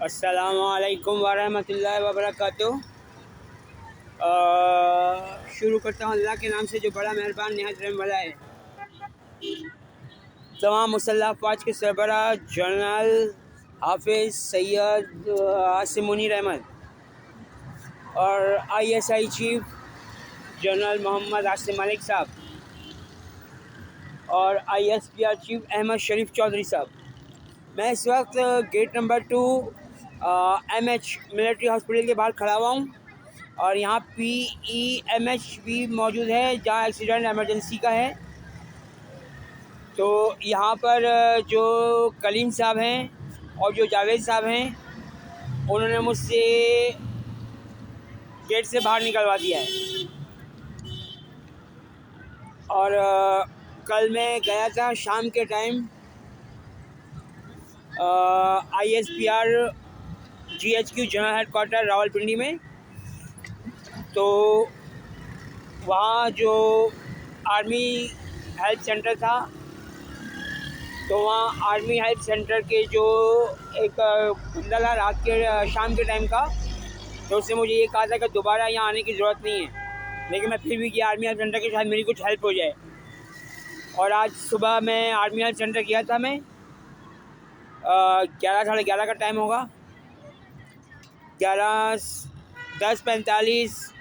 अस्सलामुअलैकुम वरहमतुल्लाहि वबरकातुहू। शुरू करता हूँ अल्लाह के नाम से जो बड़ा मेहरबान निहायत रहम वाला है। तमाम मुसल्लह अफवाज के सरबरा जनरल हाफिज़ सैयद आसिम मुनीर अहमद और ISI chief general Mohammad Asim Malik साहब और ISPR चीफ अहमद शरीफ चौधरी साहब, मैं इस वक्त gate number 2 MH military hospital के बाहर खड़ा हुआ हूँ और यहाँ PEMH भी मौजूद है जहाँ एक्सीडेंट एमरजेंसी का है। तो यहाँ पर जो कलीम साहब हैं और जो जावेद साहब हैं उन्होंने मुझसे गेट से बाहर निकलवा दिया है। और कल मैं गया था शाम के time ISPR GHQ general head quarter Rawalpindi में। तो वहाँ जो आर्मी हेल्थ सेंटर था, तो वहाँ आर्मी हेल्थ सेंटर के जो एक बंदा था रात के शाम के टाइम का, तो उसने मुझे ये कहा था कि दोबारा यहाँ आने की ज़रूरत नहीं है, लेकिन मैं फिर भी गया आर्मी हेल्थ सेंटर के, शायद मेरी कुछ हेल्प हो जाए। और आज सुबह मैं आर्मी हेल्थ सेंटर गया था। मैं 11 साढ़े 11 का टाइम होगा, 10:45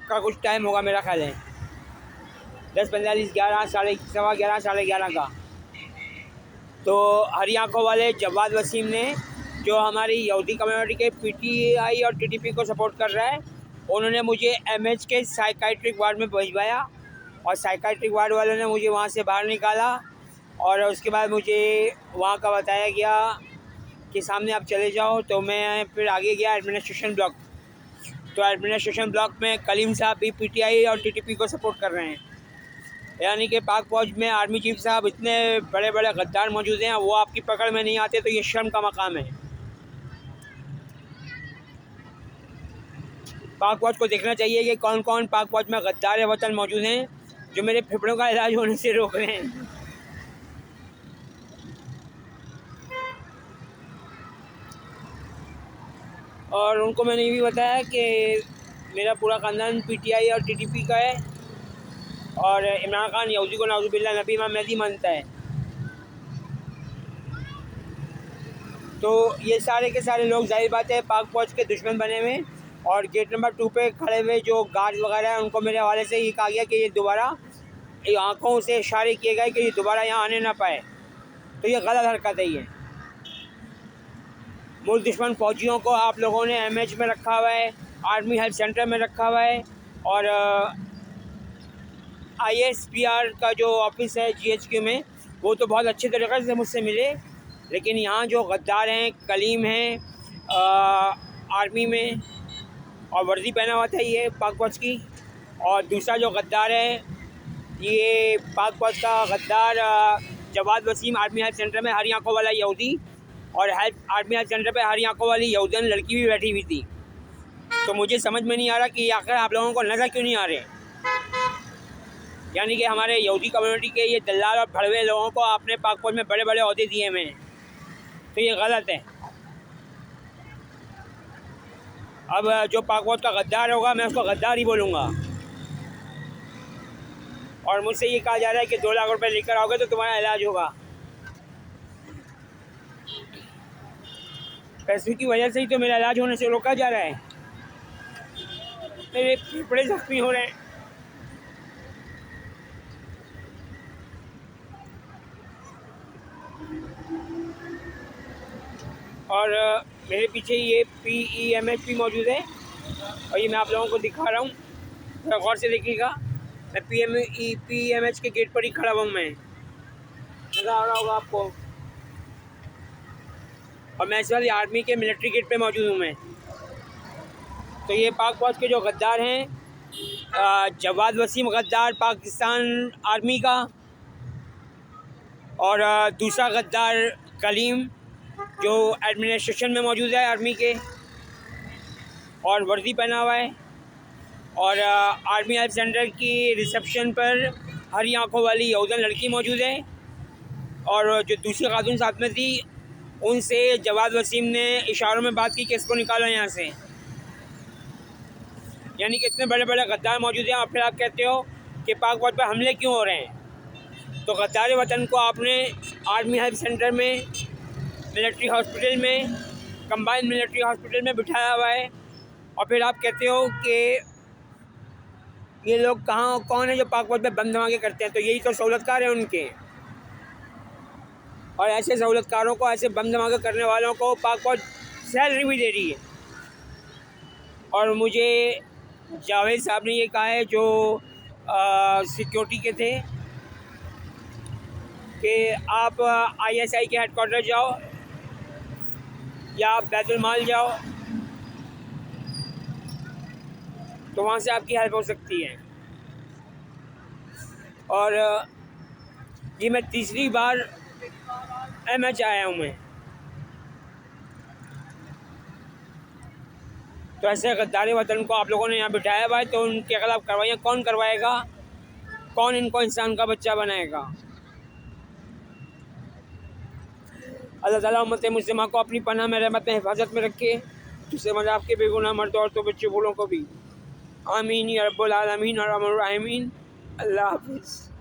का कुछ टाइम होगा मेरा ख्याल है, 10:45, 11, सवा 11, साढ़े 11 का। तो हरी आंखों वाले जवाद वसीम ने, जो हमारी यहूदी कम्युनिटी के PTI और TTP को सपोर्ट कर रहा है, उन्होंने मुझे MH के साइकाइट्रिक वार्ड में भिजवाया और साइकाइट्रिक वार्ड वालों ने मुझे वहाँ से बाहर निकाला और उसके बाद मुझे वहाँ का बताया गया कि सामने आप चले जाओ। तो मैं फिर आगे गया एडमिनिस्ट्रेशन ब्लॉक। तो एडमिनिस्ट्रेशन ब्लॉक में कलीम साहब भी PTI और TTP को सपोर्ट कर रहे हैं, यानी कि पाक फौज में आर्मी चीफ साहब इतने बड़े बड़े गद्दार मौजूद हैं, वो आपकी पकड़ में नहीं आते, तो ये शर्म का मकाम है। पाक फौज को देखना चाहिए कि कौन कौन पाक फौज में गद्दार वतन मौजूद हैं जो मेरे फेफड़ों का इलाज होने से रोक रहे हैं। और उनको मैंने ये भी बताया कि मेरा पूरा ख़ानदान PTI और TTP का है और इमरान खान यहूदी को नाउज़ुबिल्लाह नबी इमाम मेहदी मानता है। तो ये सारे के सारे लोग जाहिर बात है पाक फौज के दुश्मन बने हुए। और गेट नंबर 2 पे खड़े हुए जो गार्ड वगैरह हैं, उनको मेरे हवाले से ये कहा गया कि ये दोबारा आँखों से इशारे किए गए कि ये दोबारा यहाँ आने ना पाए। तो ये गलत हरकत है। ये मुल्क दुश्मन फ़ौजियों को आप लोगों ने MH में रखा हुआ है, आर्मी हेल्थ सेंटर में रखा हुआ है और ISPR का जो ऑफिस है GHQ में, वो तो बहुत अच्छे तरीक़े से मुझसे मिले। लेकिन यहाँ जो गद्दार हैं, कलीम हैं आर्मी में और वर्दी पहना हुआ था ये पाक फौज की, और दूसरा जो गद्दार है ये पाक फौज का गद्दार Jawad Waseem army health centre में हरी आंखों वाला यहूदी, और आर्मी हेल्थ सेंटर पे हरी आंखों वाली यहूदन लड़की भी बैठी हुई थी। तो मुझे समझ में नहीं आ रहा कि आखिर आप लोगों को नज़र क्यों नहीं आ रहे। यानी कि हमारे यहूदी कम्युनिटी के ये दलाल और भड़वे लोगों को आपने पाक फौज में बड़े बड़े ओहदे दिए हुए हैं, तो ये गलत है। अब जो पाक फौज का गद्दार होगा मैं उसको गद्दार ही बोलूँगा। और मुझसे ये कहा जा रहा है कि 2 लाख रुपए लेकर आओगे तो तुम्हारा इलाज होगा। पैसों की वजह से ही तो मेरा इलाज होने से रोका जा रहा है। मेरे फेफड़े जख्मी हो रहे हैं। और मेरे पीछे ये PEMH भी मौजूद है और ये मैं आप लोगों को दिखा रहा हूँ, थोड़ा गौर से देखिएगा। मैं PEMH के गेट पर ही खड़ा हुआ हूँ, मैं नज़र आ रहा होगा आपको। और मैं इस वक्त आर्मी के मिलिट्री गेट पे मौजूद हूँ मैं। तो ये पाक फौज के जो गद्दार हैं, जवाद वसीम गद्दार पाकिस्तान आर्मी का, और दूसरा गद्दार कलीम जो एडमिनिस्ट्रेशन में मौजूद है आर्मी के और वर्दी पहना हुआ है, और आर्मी हेल्थ सेंटर की रिसेप्शन पर हरी आंखों वाली यहूदन लड़की मौजूद है, और जो दूसरी खातून साथ में थी उनसे जवाद वसीम ने इशारों में बात की कि इसको निकालो यहाँ से। यानी कि इतने बड़े बड़े गद्दार मौजूद हैं और फिर आप कहते हो कि पाक फौज पर हमले क्यों हो रहे हैं। तो गद्दार वतन को आपने आर्मी हेल्थ सेंटर में, मिलिट्री हॉस्पिटल में, कंबाइंड मिलिट्री हॉस्पिटल में बिठाया हुआ है और फिर आप कहते हो कि ये लोग कौन है जो पाक फौज पे बम धमाके करते हैं। तो यही तो सहूलतकार है उनके, और ऐसे सहूलतकारों को, ऐसे बम धमाके करने वालों को पाक फौज सैलरी भी दे रही है। और मुझे जावेद साहब ने ये कहा है जो सिक्योरिटी के थे कि आप ISI के हेडक्वार्टर जाओ या आप बैतुल माल जाओ तो वहाँ से आपकी हेल्प हो सकती है। और ये मैं तीसरी बार MH आया हूँ मैं। तो ऐसे गद्दारी वतन को आप लोगों ने यहाँ बिठाया हुआ है, तो उनके खिलाफ कार्रवाइयाँ कौन करवाएगा? कौन इनको इंसान का बच्चा बनाएगा? अल्लाह ताला उम्मत मुस्लिमा को अपनी पनाह में, रहमत में, हिफाजत में रखे, जिससे मजाक के बेगुनाह मर्द औरतों, बच्चे, बूढ़ों को भी। आमीन या रब्बुल आलमीन और अल्लाह हाफ़िज़।